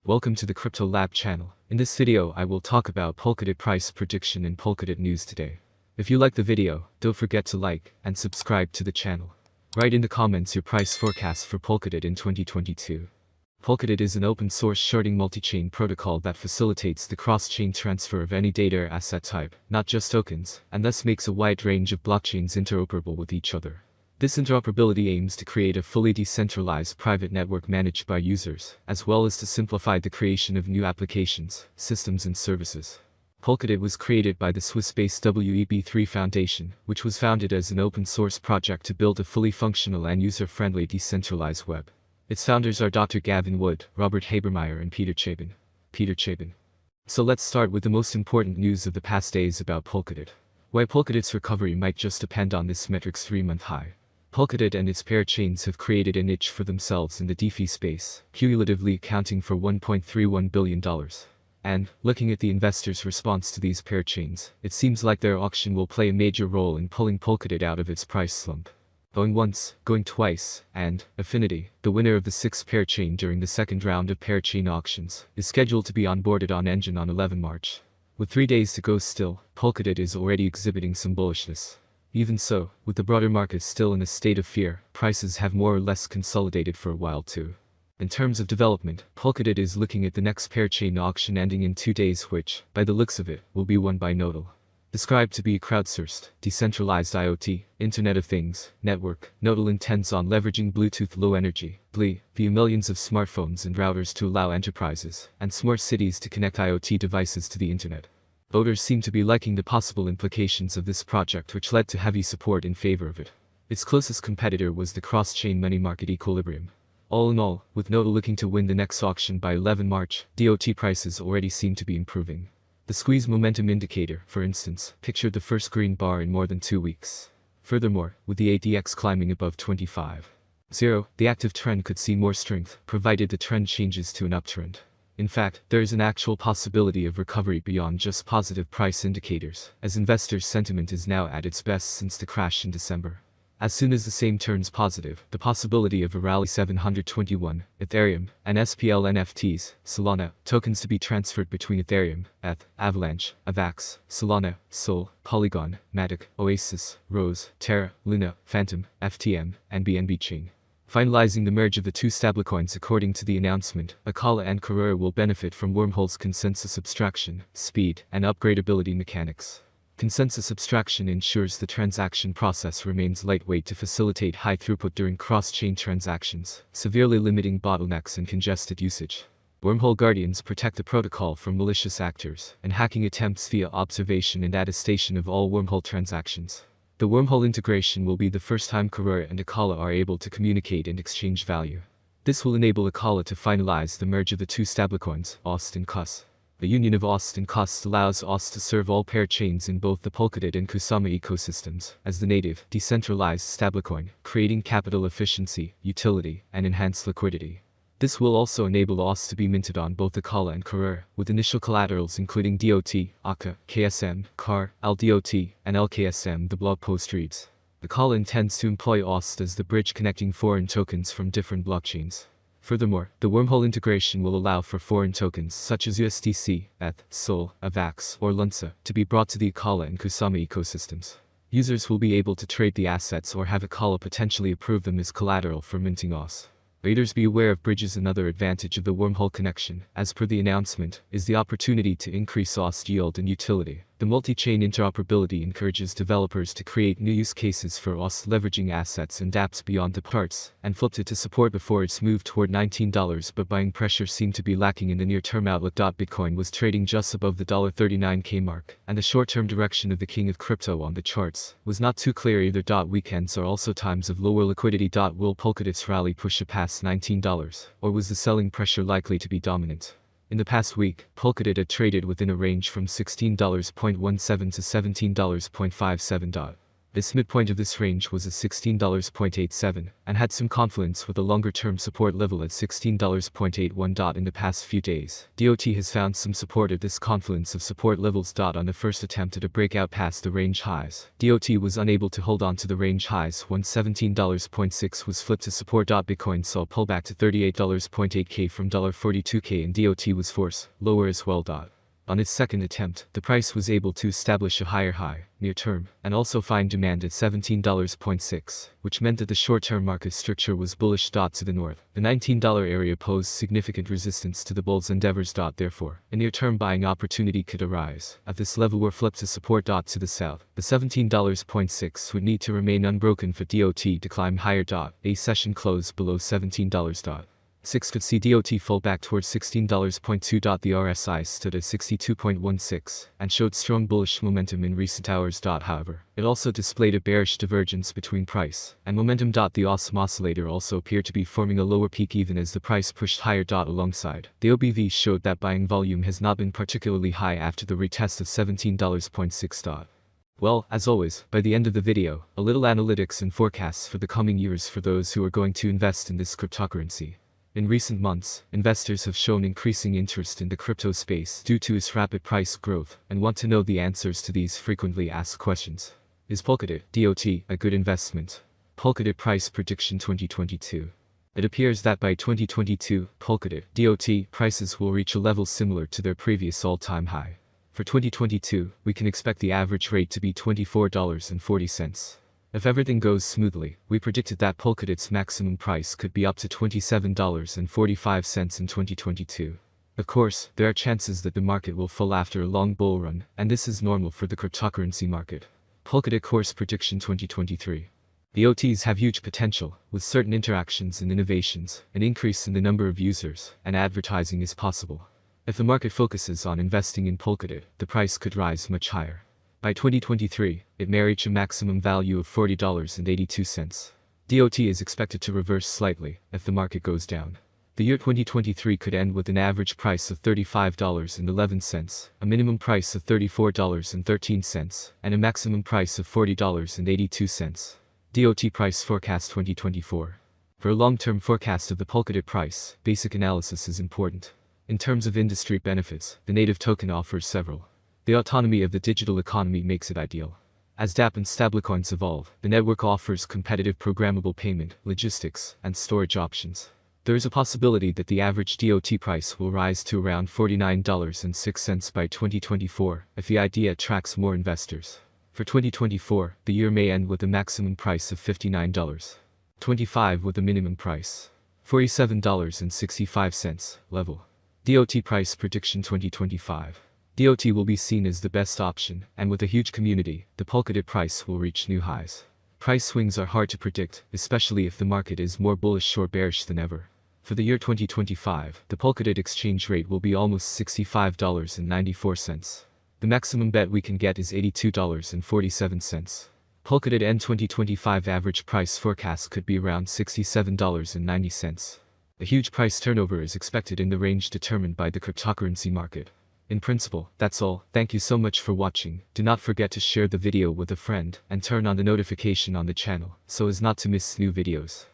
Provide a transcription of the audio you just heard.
Welcome to the Crypto Lab channel. In this video I will talk about Polkadot price prediction and Polkadot news today. If you like the video, don't forget to like and subscribe to the channel. Write in the comments your price forecast for Polkadot in 2022. Polkadot is an open-source sharding multi-chain protocol that facilitates the cross-chain transfer of any data or asset type, not just tokens, and thus makes a wide range of blockchains interoperable with each other. This interoperability aims to create a fully decentralized private network managed by users, as well as to simplify the creation of new applications, systems and services. Polkadot was created by the Swiss-based WEB3 Foundation, which was founded as an open-source project to build a fully functional and user-friendly decentralized web. Its founders are Dr. Gavin Wood, Robert Habermeyer and Peter Chabin. So let's start with the most important news of the past days about Polkadot. Why Polkadot's recovery might just depend on this metric's 3-month high. Polkadot and its pair chains have created a niche for themselves in the DeFi space, cumulatively accounting for $1.31 billion. And, looking at the investors' response to these pair chains, it seems like their auction will play a major role in pulling Polkadot out of its price slump. Going once, going twice, and Affinity, the winner of the 6th pair chain during the second round of pair chain auctions, is scheduled to be onboarded on Engine on 11 March. With 3 days to go still, Polkadot is already exhibiting some bullishness. Even so, with the broader market still in a state of fear, prices have more or less consolidated for a while too. In terms of development, Polkadot is looking at the next pair chain auction ending in 2 days which, by the looks of it, will be won by Nodal. Described to be a crowdsourced, decentralized IoT, Internet of Things, network, Nodal intends on leveraging Bluetooth Low Energy, BLE, via millions of smartphones and routers to allow enterprises and smart cities to connect IoT devices to the Internet. Voters seem to be liking the possible implications of this project, which led to heavy support in favor of it. Its closest competitor was the cross-chain money market Equilibrium. All in all, with Nodal looking to win the next auction by 11 March, DOT prices already seem to be improving. The squeeze momentum indicator, for instance, pictured the first green bar in more than 2 weeks. Furthermore, with the ADX climbing above 25.0, the active trend could see more strength, provided the trend changes to an uptrend. In fact, there is an actual possibility of recovery beyond just positive price indicators, as investors' sentiment is now at its best since the crash in December. As soon as the same turns positive, the possibility of a rally 721, Ethereum, and SPL NFTs, Solana, tokens to be transferred between Ethereum, ETH, Avalanche, Avax, Solana, Sol, Polygon, Matic, Oasis, Rose, Terra, Luna, Phantom, FTM, and BNB Chain. Finalizing the merge of the two stablecoins according to the announcement, Akala and Carrera will benefit from Wormhole's consensus abstraction, speed, and upgradability mechanics. Consensus abstraction ensures the transaction process remains lightweight to facilitate high throughput during cross-chain transactions, severely limiting bottlenecks and congested usage. Wormhole Guardians protect the protocol from malicious actors and hacking attempts via observation and attestation of all Wormhole transactions. The Wormhole integration will be the first time Carrera and Akala are able to communicate and exchange value. This will enable Akala to finalize the merge of the two stablecoins, OST and CUS. The union of OST and CUS allows OST to serve all pair chains in both the Polkadot and Kusama ecosystems, as the native, decentralized stablecoin, creating capital efficiency, utility, and enhanced liquidity. This will also enable OST to be minted on both Akala and Carrera, with initial collaterals including DOT, AKA, KSM, CAR, LDOT, and LKSM. The blog post reads, Akala intends to employ OST as the bridge connecting foreign tokens from different blockchains. Furthermore, the Wormhole integration will allow for foreign tokens such as USDC, ETH, Sol, Avax, or Lunsa to be brought to the Akala and Kusama ecosystems. Users will be able to trade the assets or have Akala potentially approve them as collateral for minting OST. Readers be aware of bridges. Another advantage of the Wormhole connection, as per the announcement, is the opportunity to increase OST yield and utility. The multi-chain interoperability encourages developers to create new use cases for OST, leveraging assets and dApps beyond the parts, and flipped it to support before its move toward $19, but buying pressure seemed to be lacking in the near-term outlook. Bitcoin was trading just above the $39K mark, and the short-term direction of the king of crypto on the charts was not too clear either. Weekends are also times of lower liquidity. Will Polkadot's rally push it past $19, or was the selling pressure likely to be dominant? In the past week, Polkadot had traded within a range from $16.17 to $17.57. This midpoint of this range was at $16.87 and had some confluence with a longer-term support level at $16.81. In the past few days, DOT has found some support at this confluence of support levels. On the first attempt at a breakout past the range highs, DOT was unable to hold on to the range highs when $17.6 was flipped to support. Bitcoin saw pullback to $38.8K from $42K and DOT was forced lower as well. On its second attempt, the price was able to establish a higher high, near term, and also find demand at $17.6, which meant that the short-term market structure was bullish. To the north, the $19 area posed significant resistance to the bull's endeavors. Therefore, a near-term buying opportunity could arise at this level were flipped to support. To the south, the $17.6 would need to remain unbroken for DOT to climb higher. A session close below $17. 6 could see DOT fall back towards $16.2. The RSI stood at 62.16 and showed strong bullish momentum in recent hours. However, it also displayed a bearish divergence between price and momentum. The awesome oscillator also appeared to be forming a lower peak even as the price pushed higher. Alongside, the OBV showed that buying volume has not been particularly high after the retest of $17.6. Well, as always, by the end of the video, a little analytics and forecasts for the coming years for those who are going to invest in this cryptocurrency. In recent months, investors have shown increasing interest in the crypto space due to its rapid price growth and want to know the answers to these frequently asked questions. Is Polkadot, DOT, a good investment? Polkadot Price Prediction 2022. It appears that by 2022, Polkadot, DOT, prices will reach a level similar to their previous all-time high. For 2022, we can expect the average rate to be $24.40. If everything goes smoothly, we predicted that Polkadot's maximum price could be up to $27.45 in 2022. Of course, there are chances that the market will fall after a long bull run, and this is normal for the cryptocurrency market. Polkadot Course Prediction 2023. The OTs have huge potential, with certain interactions and innovations, an increase in the number of users, and advertising is possible. If the market focuses on investing in Polkadot, the price could rise much higher. By 2023, it may reach a maximum value of $40.82. DOT is expected to reverse slightly if the market goes down. The year 2023 could end with an average price of $35.11, a minimum price of $34.13, and a maximum price of $40.82. DOT Price Forecast 2024. For a long-term forecast of the Polkadot price, basic analysis is important. In terms of industry benefits, the native token offers several. The autonomy of the digital economy makes it ideal. As dApp and stablecoins evolve, the network offers competitive programmable payment, logistics, and storage options. There is a possibility that the average DOT price will rise to around $49.06 by 2024 if the idea attracts more investors. For 2024, the year may end with a maximum price of $59.25 with a minimum price $47.65 level. DOT Price Prediction 2025. DOT will be seen as the best option, and with a huge community, the Polkadot price will reach new highs. Price swings are hard to predict, especially if the market is more bullish or bearish than ever. For the year 2025, the Polkadot exchange rate will be almost $65.94. The maximum bet we can get is $82.47. Polkadot N 2025 average price forecast could be around $67.90. A huge price turnover is expected in the range determined by the cryptocurrency market. In principle, that's all. Thank you so much for watching. Do not forget to share the video with a friend and turn on the notification on the channel so as not to miss new videos.